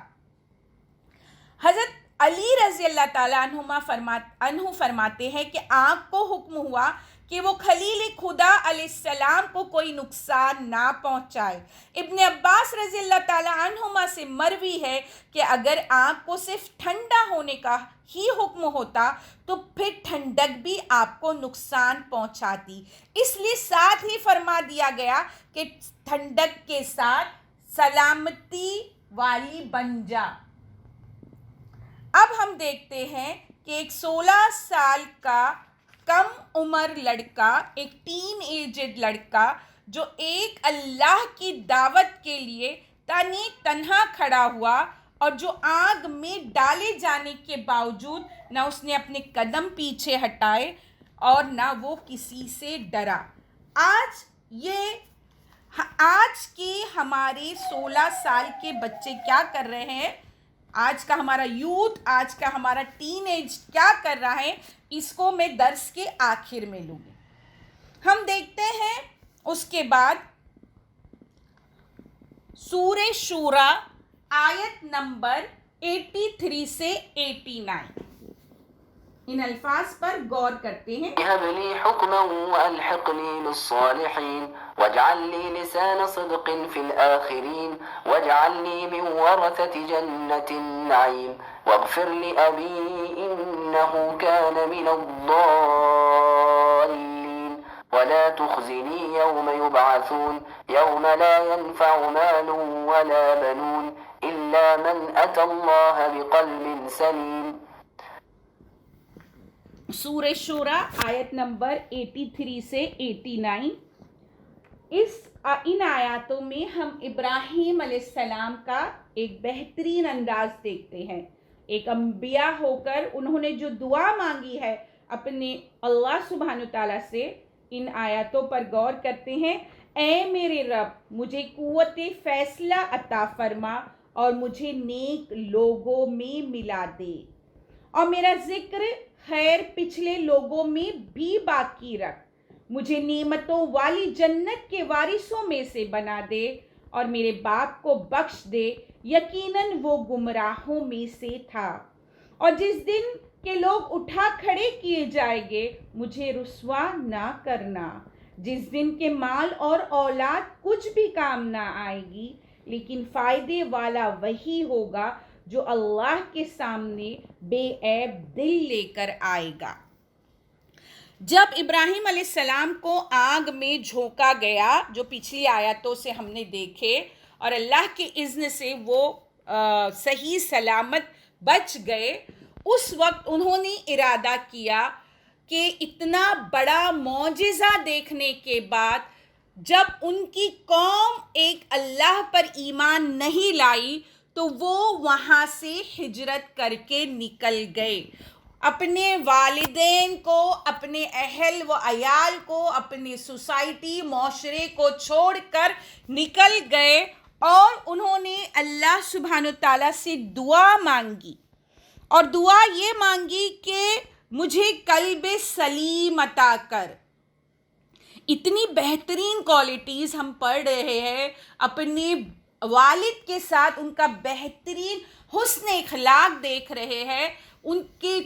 حضرت علی رضی اللہ تعالیٰ عنہ فرماتے ہیں کہ آگ کو حکم ہوا کہ وہ خلیل خدا علیہ السلام کو کوئی نقصان نہ پہنچائے۔ ابن عباس رضی اللہ تعالیٰ عنہما سے مروی ہے کہ اگر آگ کو صرف ٹھنڈا ہونے کا ہی حکم ہوتا تو پھر ٹھنڈک بھی آپ کو نقصان پہنچاتی، اس لیے ساتھ ہی فرما دیا گیا کہ ٹھنڈک کے ساتھ سلامتی والی بن جا۔ اب ہم دیکھتے ہیں کہ ایک 16 سال کا کم عمر لڑکا، ایک ٹین ایجڈ لڑکا جو ایک اللہ کی دعوت کے لیے تنہا کھڑا ہوا اور جو آگ میں ڈالے جانے کے باوجود نہ اس نے اپنے قدم پیچھے ہٹائے اور نہ وہ کسی سے ڈرا۔ آج کے ہمارے 16 سال کے بچے کیا کر رہے ہیں؟ آج کا ہمارا یوتھ، آج کا ہمارا ٹین ایج کیا کر رہا ہے، اس کو میں درس کے آخر میں لوں گی۔ ہم دیکھتے ہیں اس کے بعد سورہ شورا آیت نمبر 83 سے 89، ان الفاظ پر غور کرتے ہیں۔ هب لي حكما والحقني بالصالحين واجعل لي لسان صدق في الآخرين واجعلني من ورثة جنة النعيم واغفر لأبي إنه كان من الضالين ولا تخزني يوم يبعثون يوم لا ينفع مال ولا بنون إلا من أتى الله بقلب سليم۔ سورہ شورا آیت نمبر 83 سے 89، ان آیاتوں میں ہم ابراہیم علیہ السلام کا ایک بہترین انداز دیکھتے ہیں۔ ایک انبیاء ہو کر انہوں نے جو دعا مانگی ہے اپنے اللہ سبحانہ تعالیٰ سے، ان آیاتوں پر غور کرتے ہیں۔ اے میرے رب، مجھے قوت فیصلہ عطا فرما اور مجھے نیک لوگوں میں ملا دے، اور میرا ذکر خیر پچھلے لوگوں میں بھی باقی رکھ، مجھے نعمتوں والی جنت کے وارثوں میں سے بنا دے، اور میرے باپ کو بخش دے، یقیناً وہ گمراہوں میں سے تھا۔ اور جس دن کے لوگ اٹھا کھڑے کیے جائیں گے مجھے رسوا نہ کرنا، جس دن کے مال اور اولاد کچھ بھی کام نہ آئے گی، لیکن فائدے والا وہی ہوگا جو اللہ کے سامنے بے عیب دل لے کر آئے گا۔ جب ابراہیم علیہ السلام کو آگ میں جھونکا گیا، جو پچھلی آیاتوں سے ہم نے دیکھے، اور اللہ کے اذن سے وہ صحیح سلامت بچ گئے، اس وقت انہوں نے ارادہ کیا کہ اتنا بڑا معجزہ دیکھنے کے بعد جب ان کی قوم ایک اللہ پر ایمان نہیں لائی تو وہ وہاں سے ہجرت کر کے نکل گئے، اپنے والدین کو، اپنے اہل و عیال کو، اپنی سوسائٹی معاشرے کو چھوڑ کر نکل گئے، اور انہوں نے اللہ سبحانہ تعالیٰ سے دعا مانگی، اور دعا یہ مانگی کہ مجھے قلب سلیم عطا کر۔ اتنی بہترین کوالٹیز ہم پڑھ رہے ہیں، اپنے والد کے ساتھ ان کا بہترین حسن اخلاق دیکھ رہے ہیں، ان کے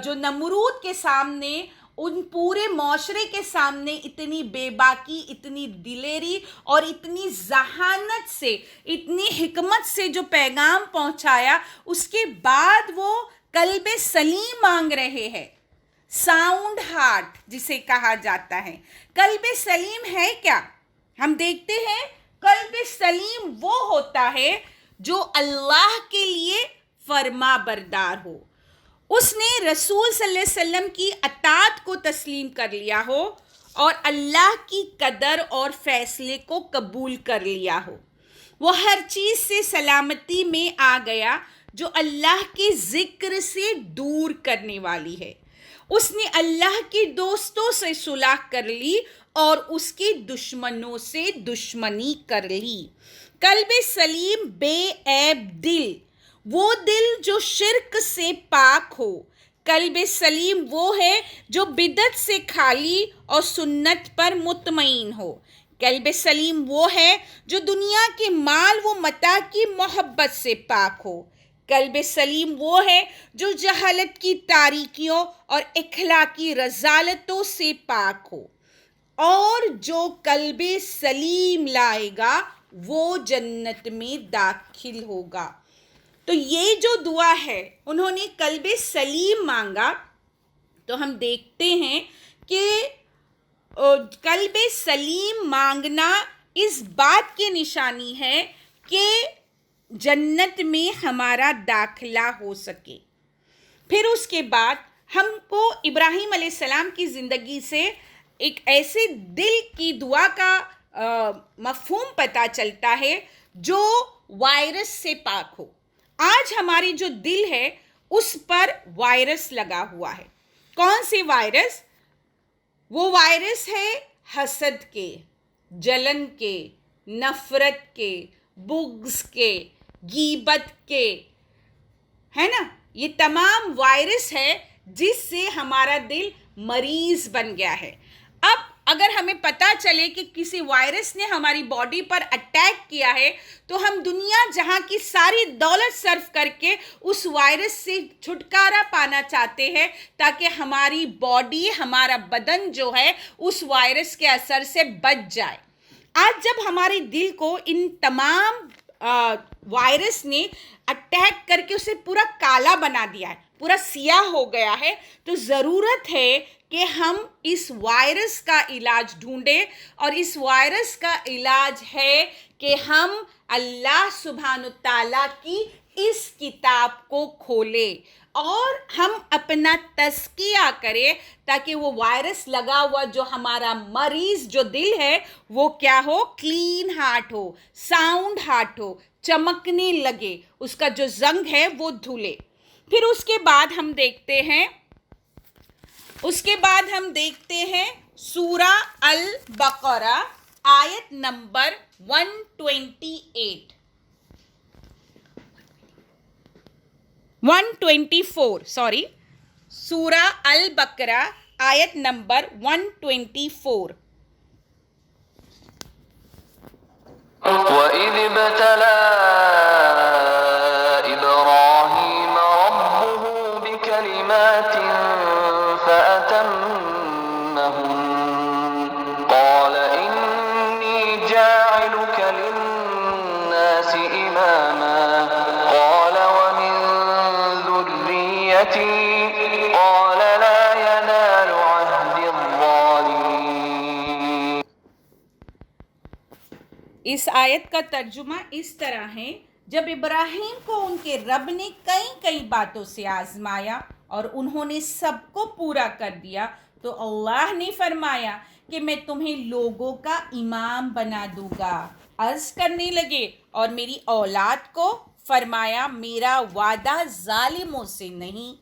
جو نمرود کے سامنے، ان پورے معاشرے کے سامنے اتنی بے باکی، اتنی دلیری اور اتنی ذہانت سے، اتنی حکمت سے جو پیغام پہنچایا، اس کے بعد وہ قلب سلیم مانگ رہے ہیں، ساؤنڈ ہارٹ جسے کہا جاتا ہے۔ قلب سلیم ہے کیا؟ ہم دیکھتے ہیں قلب سلیم وہ ہوتا ہے جو اللہ کے لیے فرما بردار ہو، اس نے رسول صلی اللہ علیہ وسلم کی اطاعت کو تسلیم کر لیا ہو، اور اللہ کی قدر اور فیصلے کو قبول کر لیا ہو، وہ ہر چیز سے سلامتی میں آ گیا جو اللہ کے ذکر سے دور کرنے والی ہے، اس نے اللہ کے دوستوں سے صلح کر لی اور اس کے دشمنوں سے دشمنی کر لی۔ قلب سلیم بے عیب دل، وہ دل جو شرک سے پاک ہو۔ قلب سلیم وہ ہے جو بدعت سے خالی اور سنت پر مطمئن ہو۔ قلب سلیم وہ ہے جو دنیا کے مال و متاع کی محبت سے پاک ہو۔ قلب سلیم وہ ہے جو جہالت کی تاریکیوں اور اخلاقی رذالتوں سے پاک ہو، اور جو قلب سلیم لائے گا وہ جنت میں داخل ہوگا۔ تو یہ جو دعا ہے، انہوں نے قلب سلیم مانگا، تو ہم دیکھتے ہیں کہ قلب سلیم مانگنا اس بات کی نشانی ہے کہ جنت میں ہمارا داخلہ ہو سکے۔ پھر اس کے بعد ہم کو ابراہیم علیہ السلام کی زندگی سے ایک ایسے دل کی دعا کا مفہوم پتہ چلتا ہے جو وائرس سے پاک ہو۔ آج ہماری جو دل ہے اس پر وائرس لگا ہوا ہے۔ کون سے وائرس؟ وہ وائرس ہے حسد کے، جلن کے، نفرت کے، بغض کے، غیبت کے، ہے نا؟ یہ تمام وائرس ہے جس سے ہمارا دل مریض بن گیا ہے۔ اب اگر ہمیں پتہ چلے کہ کسی وائرس نے ہماری باڈی پر اٹیک کیا ہے تو ہم دنیا جہاں کی ساری دولت صرف کر کے اس وائرس سے چھٹکارا پانا چاہتے ہیں تاکہ ہماری باڈی، ہمارا بدن جو ہے اس وائرس کے اثر سے بچ جائے۔ آج جب ہمارے دل کو ان تمام وائرس نے اٹیک کر کے اسے پورا کالا بنا دیا ہے، پورا سیاہ ہو گیا ہے، تو ضرورت ہے کہ ہم اس وائرس کا علاج ڈھونڈیں، اور اس وائرس کا علاج ہے کہ ہم اللہ سبحانہ تعالیٰ کی اس کتاب کو کھولیں اور ہم اپنا تزکیہ کریں تاکہ وہ وائرس لگا ہوا جو ہمارا مریض جو دل ہے وہ کیا ہو؟ کلین ہارٹ ہو، ساؤنڈ ہارٹ ہو، چمکنے لگے، اس کا جو زنگ ہے وہ دھلے۔ پھر اس کے بعد ہم دیکھتے ہیں سورہ البقرہ آیت نمبر 128۔ 124 سورہ البقرہ آیت نمبر 124. وَإِذِ ابْتَلَىٰ إِبْرَاهِيمَ رَبُّهُ بِكَلِمَاتٍ فَأَتَمَّهُنَّ قَالَ إِنِّي جَاعِلُكَ لِلنَّاسِ إِمَامًا قَالَ وَمِن ذُرِّيَّتِي قَالَ لَا يَنَالُ عَهْدِ الظَّالِمِينَ. اس آیت کا ترجمہ اس طرح ہے: جب ابراہیم کو ان کے رب نے کئی باتوں سے آزمایا اور انہوں نے سب کو پورا کر دیا تو اللہ نے فرمایا کہ میں تمہیں لوگوں کا امام بنا دوں گا. عرض کرنے لگے اور میری اولاد کو فرمایا میرا وعدہ ظالموں سے نہیں.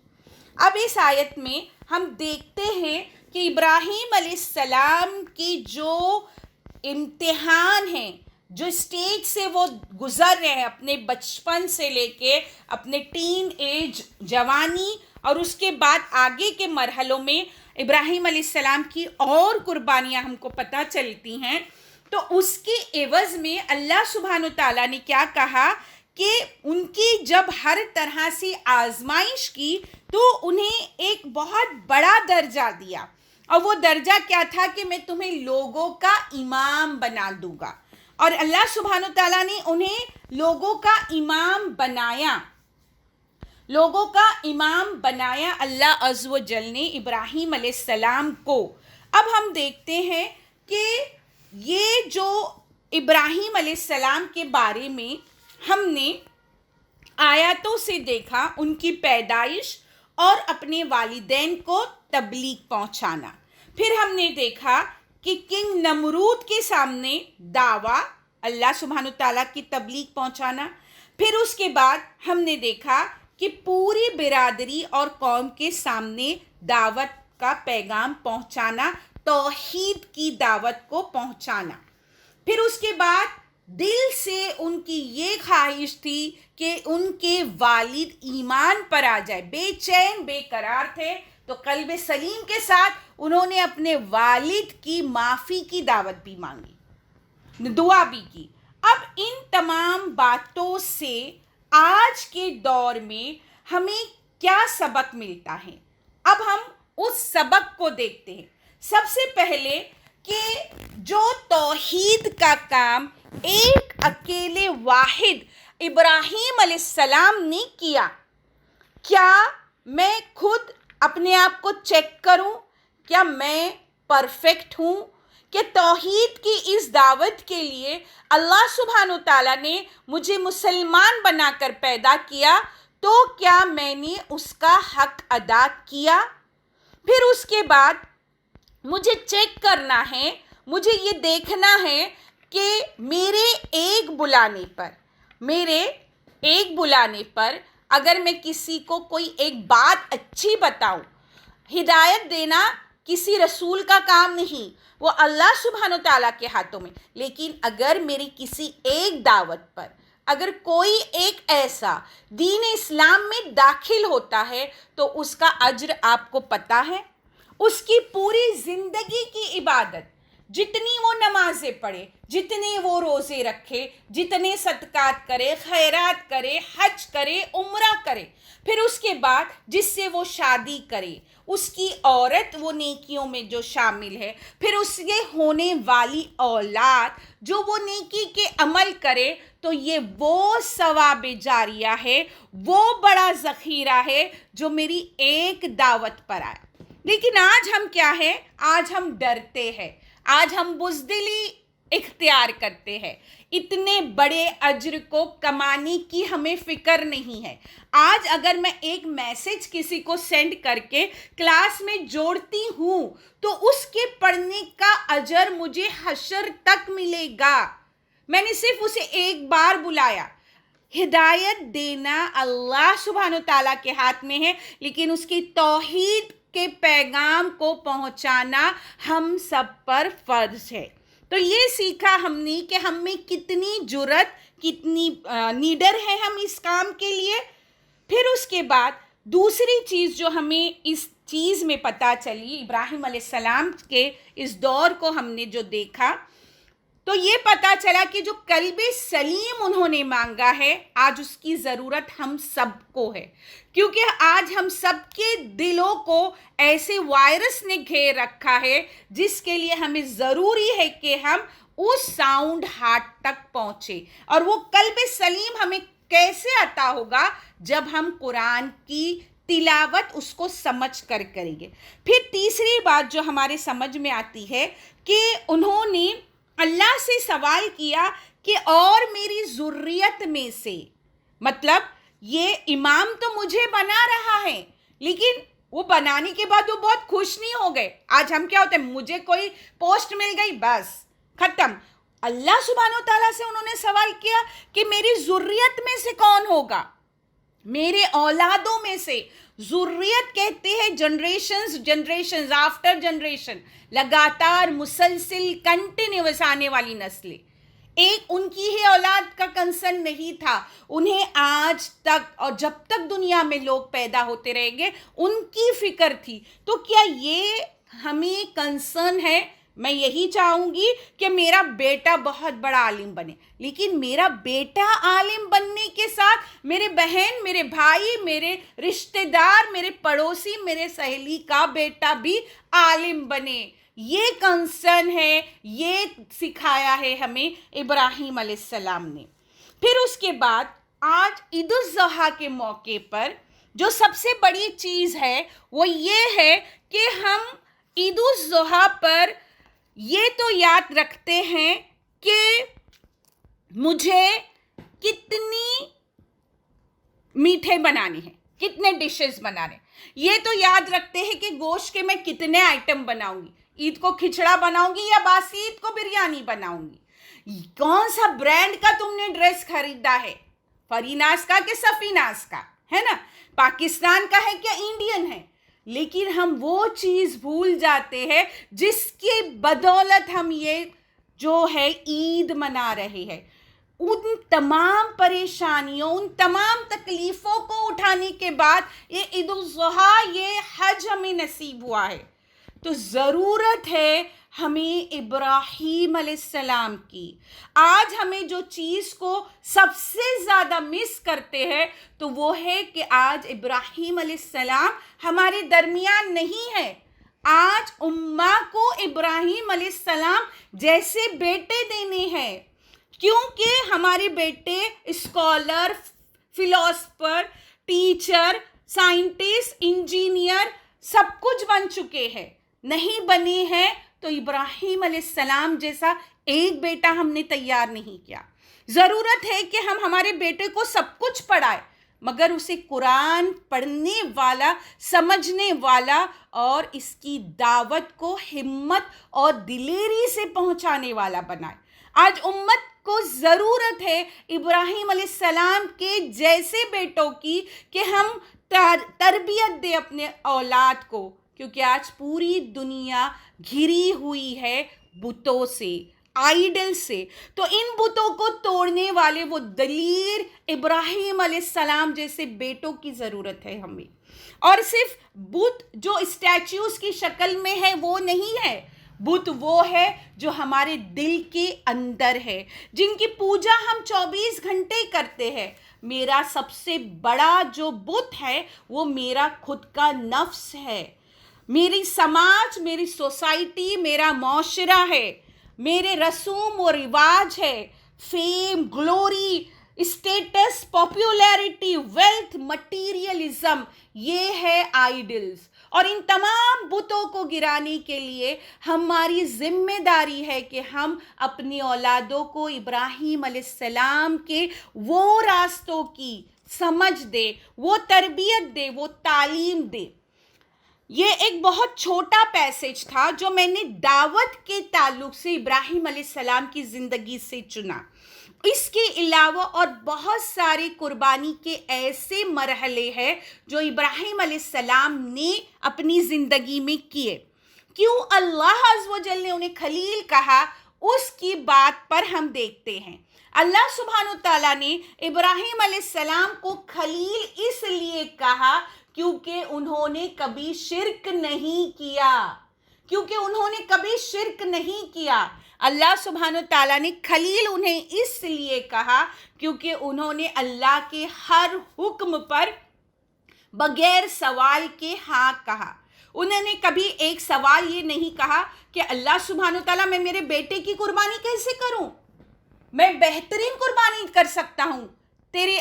اب اس آیت میں ہم دیکھتے ہیں کہ ابراہیم علیہ السلام کی جو امتحان ہیں، جو اسٹیج سے وہ گزر رہے ہیں، اپنے بچپن سے لے کے اپنے ٹین ایج، جوانی، اور اس کے بعد آگے کے مرحلوں میں ابراہیم علیہ السلام کی اور قربانیاں ہم کو پتہ چلتی ہیں. تو اس کے عوض میں اللہ سبحانہ تعالیٰ نے کیا کہا کہ ان کی جب ہر طرح سے آزمائش کی تو انہیں ایک بہت بڑا درجہ دیا، اور وہ درجہ کیا تھا کہ میں تمہیں لوگوں کا امام بنا دوں گا. اور اللہ سبحانہ تعالیٰ نے انہیں لوگوں کا امام بنایا اللہ عز و جل نے ابراہیم علیہ السلام کو. اب ہم دیکھتے ہیں کہ یہ جو ابراہیم علیہ السلام کے بارے میں ہم نے آیاتوں سے دیکھا، ان کی پیدائش اور اپنے والدین کو تبلیغ پہنچانا. پھر ہم نے دیکھا کہ کنگ نمرود کے سامنے دعویٰ اللہ سبحانہ تعالیٰ کی تبلیغ پہنچانا. پھر اس کے بعد ہم نے دیکھا کہ پوری برادری اور قوم کے سامنے دعوت کا پیغام پہنچانا، توحید کی دعوت کو پہنچانا. پھر اس کے بعد دل سے ان کی یہ خواہش تھی کہ ان کے والد ایمان پر آ جائے، بے چین بے قرار تھے، تو قلب سلیم کے ساتھ انہوں نے اپنے والد کی معافی کی دعوت بھی مانگی، دعا بھی کی. اب ان تمام باتوں سے آج کے دور میں ہمیں کیا سبق ملتا ہے؟ اب ہم اس سبق کو دیکھتے ہیں. سب سے پہلے کہ جو توحید کا کام ایک اکیلے واحد ابراہیم علیہ السلام نے کیا، کیا میں خود اپنے آپ کو چیک کروں، کیا میں پرفیکٹ ہوں کہ توحید کی اس دعوت کے لیے اللہ سبحانہ تعالیٰ نے مجھے مسلمان بنا کر پیدا کیا، تو کیا میں نے اس کا حق ادا کیا؟ پھر اس کے بعد مجھے چیک کرنا ہے، مجھے یہ دیکھنا ہے کہ میرے ایک بلانے پر اگر میں کسی کو کوئی ایک بات اچھی بتاؤں، ہدایت دینا کسی رسول کا کام نہیں، وہ اللہ سبحانہ تعالیٰ کے ہاتھوں میں. لیکن اگر میری کسی ایک دعوت پر اگر کوئی ایک ایسا دین اسلام میں داخل ہوتا ہے تو اس کا اجر آپ کو پتہ ہے. اس کی پوری زندگی کی عبادت، جتنی وہ نمازیں پڑھے، جتنے وہ روزے رکھے، جتنے صدقات کرے، خیرات کرے، حج کرے، عمرہ کرے، پھر اس کے بعد جس سے وہ شادی کرے، اس کی عورت وہ نیکیوں میں جو شامل ہے، پھر اس کے ہونے والی اولاد جو وہ نیکی کے عمل کرے، تو یہ وہ ثواب جاریہ ہے، وہ بڑا ذخیرہ ہے جو میری ایک دعوت پر آیا. لیکن آج ہم کیا ہے؟ آج ہم ڈرتے ہیں، آج ہم بزدلی اختیار کرتے ہیں، اتنے بڑے اجر کو کمانے کی ہمیں فکر نہیں ہے. آج اگر میں ایک میسج کسی کو سینڈ کر کے کلاس میں جوڑتی ہوں تو اس کے پڑھنے کا اجر مجھے حشر تک ملے گا. میں نے صرف اسے ایک بار بلایا. ہدایت دینا اللہ سبحانہ تعالیٰ کے ہاتھ میں ہے، لیکن اس کی توحید کے پیغام کو پہنچانا ہم سب پر فرض ہے. تو یہ سیکھا ہم نے کہ ہم میں کتنی جرت، کتنی نیڈر ہے ہم اس کام کے لیے. پھر اس کے بعد دوسری چیز جو ہمیں اس چیز میں پتہ چلی، ابراہیم علیہ السلام کے اس دور کو ہم نے جو دیکھا تو یہ پتہ چلا کہ جو قلب سلیم انہوں نے مانگا ہے، آج اس کی ضرورت ہم سب کو ہے، کیونکہ آج ہم سب کے دلوں کو ایسے وائرس نے گھیر رکھا ہے جس کے لیے ہمیں ضروری ہے کہ ہم اس ساؤنڈ ہارٹ تک پہنچے. اور وہ قلب سلیم ہمیں کیسے عطا ہوگا؟ جب ہم قرآن کی تلاوت اس کو سمجھ کر کریں گے. پھر تیسری بات جو ہمارے سمجھ میں آتی ہے کہ انہوں نے اللہ سے سوال کیا کہ اور میری ذریت میں سے، مطلب یہ امام تو مجھے بنا رہا ہے، لیکن وہ بنانے کے بعد وہ بہت خوش نہیں ہو گئے. آج ہم کیا ہوتے ہیں، مجھے کوئی پوسٹ مل گئی بس ختم. اللہ سبحانہ و تعالیٰ سے انہوں نے سوال کیا کہ میری ذریت میں سے کون ہوگا، میرے اولادوں میں سے. ذریت کہتے ہیں جنریشنز آفٹر جنریشن، لگاتار مسلسل کنٹینیوس آنے والی نسلیں. ایک ان کی ہی اولاد کا کنسرن نہیں تھا، انہیں آج تک اور جب تک دنیا میں لوگ پیدا ہوتے رہیں گے ان کی فکر تھی. تو کیا یہ ہمیں کنسرن ہے؟ میں یہی چاہوں گی کہ میرا بیٹا بہت بڑا عالم بنے، لیکن میرا بیٹا عالم بننے کے ساتھ میرے بہن، میرے بھائی، میرے رشتہ دار، میرے پڑوسی، میرے سہیلی کا بیٹا بھی عالم بنے. یہ کنسرن ہے، یہ سکھایا ہے ہمیں ابراہیم علیہ السلام نے. پھر اس کے بعد آج عید الاضحیٰ کے موقع پر جو سب سے بڑی چیز ہے وہ یہ ہے کہ ہم عید الاضحیٰ پر یہ تو یاد رکھتے ہیں کہ مجھے کتنی میٹھے بنانے ہیں، کتنے ڈشز بنانے ہیں. یہ تو یاد رکھتے ہیں کہ گوشت کے میں کتنے آئٹم بناؤں گی، عید کو کھچڑا بناؤں گی یا باسی عید کو بریانی بناؤں گی. کون سا برانڈ کا تم نے ڈریس خریدا ہے، فریناز کا کہ سفیناز کا، ہے نا، پاکستان کا ہے کیا انڈین ہے. لیکن ہم وہ چیز بھول جاتے ہیں جس کی بدولت ہم یہ جو ہے عید منا رہے ہیں. ان تمام پریشانیوں، ان تمام تکلیفوں کو اٹھانے کے بعد یہ عید الاضحیٰ، یہ حج ہمیں نصیب ہوا ہے. تو ضرورت ہے ہمیں ابراہیم علیہ السلام کی. آج ہمیں جو چیز کو سب سے زیادہ مس کرتے ہیں تو وہ ہے کہ آج ابراہیم علیہ السلام ہمارے درمیان نہیں ہے. آج امہ کو ابراہیم علیہ السلام جیسے بیٹے دینے ہیں، کیونکہ ہمارے بیٹے scholar, philosopher, teacher, scientist, engineer سب کچھ بن چکے ہیں. نہیں بنے ہیں تو ابراہیم علیہ السلام جیسا ایک بیٹا ہم نے تیار نہیں کیا. ضرورت ہے کہ ہم ہمارے بیٹے کو سب کچھ پڑھائیں، مگر اسے قرآن پڑھنے والا، سمجھنے والا اور اس کی دعوت کو ہمت اور دلیری سے پہنچانے والا بنائیں. آج امت کو ضرورت ہے ابراہیم علیہ السلام کے جیسے بیٹوں کی کہ ہم تربیت دیں اپنے اولاد کو، کیونکہ آج پوری دنیا گھری ہوئی ہے بتوں سے، آئیڈل سے. تو ان بتوں کو توڑنے والے وہ دلیر ابراہیم علیہ السلام جیسے بیٹوں کی ضرورت ہے ہمیں. اور صرف بت جو اسٹیچوز کی شکل میں ہے وہ نہیں ہے، بت وہ ہے جو ہمارے دل کے اندر ہے، جن کی پوجا ہم 24 گھنٹے کرتے ہیں. میرا سب سے بڑا جو بت ہے وہ میرا خود کا نفس ہے، میری سماج، میری سوسائٹی، میرا معاشرہ ہے، میرے رسوم و رواج ہے، fame, glory, status, popularity, wealth, materialism, یہ ہے آئیڈلز. اور ان تمام بتوں کو گرانے کے لیے ہماری ذمہ داری ہے کہ ہم اپنی اولادوں کو ابراہیم علیہ السلام کے وہ راستوں کی سمجھ دے، وہ تربیت دے، وہ تعلیم دے. یہ ایک بہت چھوٹا پیسج تھا جو میں نے دعوت کے تعلق سے ابراہیم علیہ السلام کی زندگی سے چنا. اس کے علاوہ اور بہت سارے قربانی کے ایسے مرحلے ہیں جو ابراہیم علیہ السلام نے اپنی زندگی میں کیے. کیوں اللہ عز و جل نے انہیں خلیل کہا، اس کی بات پر ہم دیکھتے ہیں. اللہ سبحانہ تعالیٰ نے ابراہیم علیہ السلام کو خلیل اس لیے کہا کیونکہ انہوں نے کبھی شرک نہیں کیا، اللہ سبحانہ تعالیٰ نے خلیل انہیں اس لیے کہا کیونکہ انہوں نے اللہ کے ہر حکم پر بغیر سوال کے ہاں کہا۔ انہوں نے کبھی ایک سوال یہ نہیں کہا کہ اللہ سبحانہ تعالیٰ میں میرے بیٹے کی قربانی کیسے کروں، میں بہترین قربانی کر سکتا ہوں، تیرے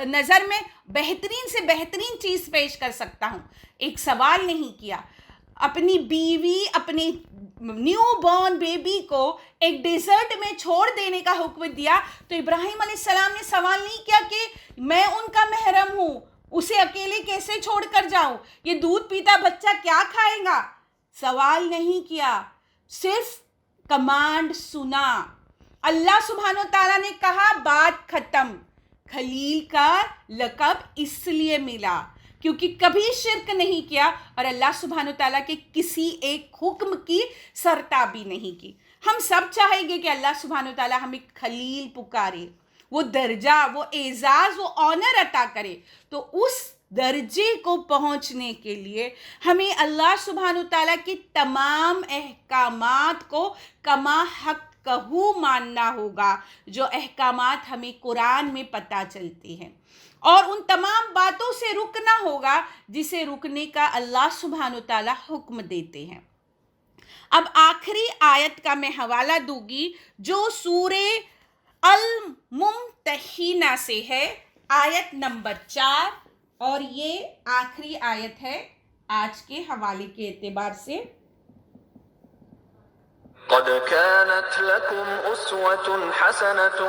نظر میں بہترین سے بہترین چیز پیش کر سکتا ہوں، ایک سوال نہیں کیا۔ اپنی بیوی، اپنی نیو بورن بیبی کو ایک ڈیزرٹ میں چھوڑ دینے کا حکم دیا تو ابراہیم علیہ السلام نے سوال نہیں کیا کہ میں ان کا محرم ہوں، اسے اکیلے کیسے چھوڑ کر جاؤں، یہ دودھ پیتا بچہ کیا کھائے گا، سوال نہیں کیا، صرف کمانڈ سنا۔ اللہ سبحانہ تعالیٰ نے کہا، بات ختم۔ خلیل کا لقب اس لیے ملا کیونکہ کبھی شرک نہیں کیا اور اللہ سبحانہ تعالیٰ کے کسی ایک حکم کی سرتابی نہیں کی۔ ہم سب چاہیں گے کہ اللہ سبحانہ تعالیٰ ہمیں خلیل پکارے، وہ درجہ، وہ اعزاز، وہ آنر عطا کرے، تو اس درجے کو پہنچنے کے لیے ہمیں اللہ سبحانہ تعالیٰ کے تمام احکامات کو کما حق کہو ماننا ہوگا، جو احکامات ہمیں قرآن میں پتہ چلتے ہیں، اور ان تمام باتوں سے رکنا ہوگا جسے رکنے کا اللہ سبحانہ تعالیٰ حکم دیتے ہیں۔ اب آخری آیت کا میں حوالہ دوں گی جو سورہ الممتحنہ سے ہے، آیت نمبر 4، اور یہ آخری آیت ہے آج کے حوالے کے اعتبار سے۔ قد كانت لكم أسوة حسنة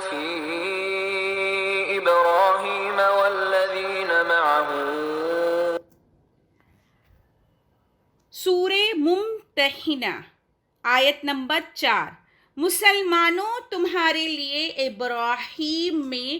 في إبراهيم والذين معه۔ سورہ ممتحنہ آیت نمبر 4، مسلمانوں تمہارے لیے ابراہیم میں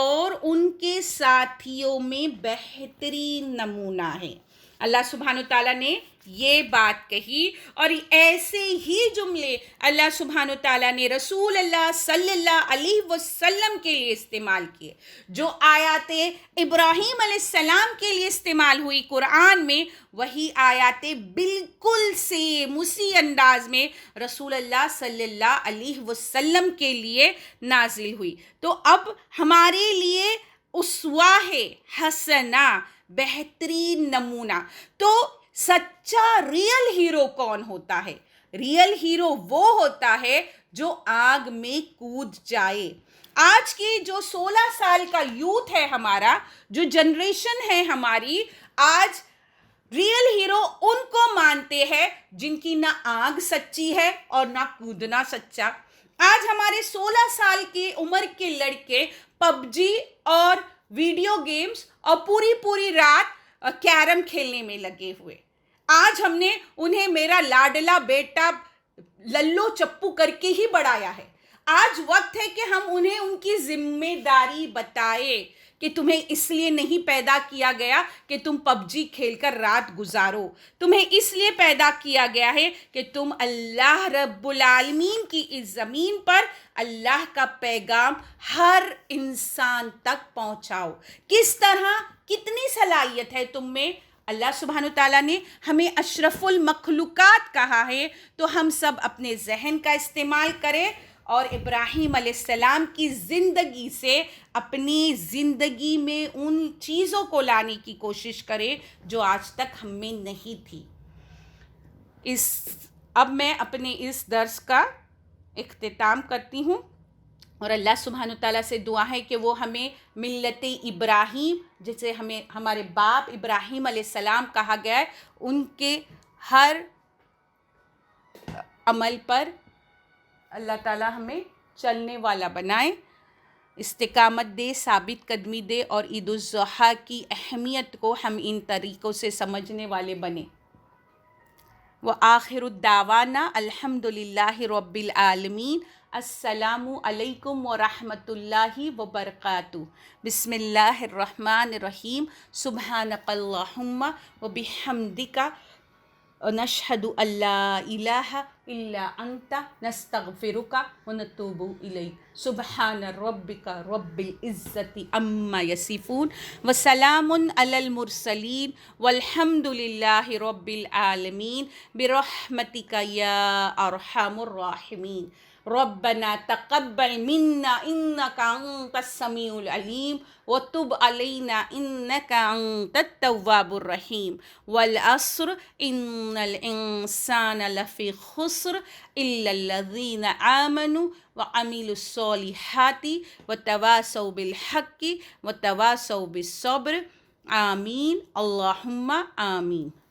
اور ان کے ساتھیوں میں بہترین نمونہ ہے۔ اللہ سبحانہ تعالیٰ نے یہ بات کہی، اور ایسے ہی جملے اللہ سبحانہ تعالیٰ نے رسول اللہ صلی اللہ علیہ وسلم کے لیے استعمال کیے۔ جو آیات ابراہیم علیہ السلام کے لیے استعمال ہوئی قرآن میں، وہی آیاتیں بالکل سیم اسی انداز میں رسول اللہ صلی اللہ علیہ وسلم کے لیے نازل ہوئی۔ تو اب ہمارے لیے اسوہ ہے حسنہ، بہترین نمونہ۔ تو سچا ریئل ہیرو کون ہوتا ہے؟ ریئل ہیرو وہ ہوتا ہے جو آگ میں کود جائے۔ آج کی جو 16 سال کا یوتھ ہے ہمارا، جو جنریشن ہے ہماری، آج ریئل ہیرو ان کو مانتے ہیں جن کی نہ آگ سچی ہے اور نہ کودنا سچا۔ آج ہمارے 16 سال کی عمر کے لڑکے پب جی اور ویڈیو گیمز اور پوری رات کیرم کھیلنے میں لگے ہوئے۔ آج ہم نے انہیں میرا لاڈلا بیٹا للو چپو کر کے ہی بڑھایا ہے۔ آج وقت ہے کہ ہم انہیں ان کی ذمہ داری بتائیں کہ تمہیں اس لیے نہیں پیدا کیا گیا کہ تم پب جی کھیل کر رات گزارو، تمہیں اس لیے پیدا کیا گیا ہے کہ تم اللہ رب العالمین کی اس زمین پر اللہ کا پیغام ہر انسان تک پہنچاؤ۔ کس طرح، کتنی صلاحیت ہے تم میں؟ اللہ سبحانہ تعالیٰ نے ہمیں اشرف المخلوقات کہا ہے، تو ہم سب اپنے ذہن کا استعمال کریں اور ابراہیم علیہ السلام کی زندگی سے اپنی زندگی میں ان چیزوں کو لانے کی کوشش کریں جو آج تک ہم میں نہیں تھی۔ اب میں اپنے اس درس کا اختتام کرتی ہوں، اور اللہ سبحانہ تعالیٰ سے دعا ہے کہ وہ ہمیں ملت ابراہیم، جسے ہمیں ہمارے باپ ابراہیم علیہ السلام کہا گیا ہے، ان کے ہر عمل پر اللہ تعالیٰ ہمیں چلنے والا بنائے، استقامت دے، ثابت قدمی دے، اور عید الاضحیٰ کی اہمیت کو ہم ان طریقوں سے سمجھنے والے بنیں۔ وآخر الدعوانا الحمد للہ رب العالمین۔ السلام علیکم ورحمۃ اللہ وبرکاتہ۔ بسم اللہ الرحمن الرحیم۔ سبحانک اللہم وبحمدک ونشهد أن لا إله إلا أنت نستغفرك ونتوب إليك سبحان ربك رب العزة عما يصفون وسلام على المرسلين والحمد لله رب العالمين برحمتك يا أرحم الراحمين ربنا تقبل منا إنك أنت السميع العليم وتب علينا إنك أنت التواب الرحيم والعصر إن الإنسان لفي خسر إلا الذين آمنوا وعملوا الصالحات وتواصوا بالحق وتواصوا بالصبر آمين اللهم آمين.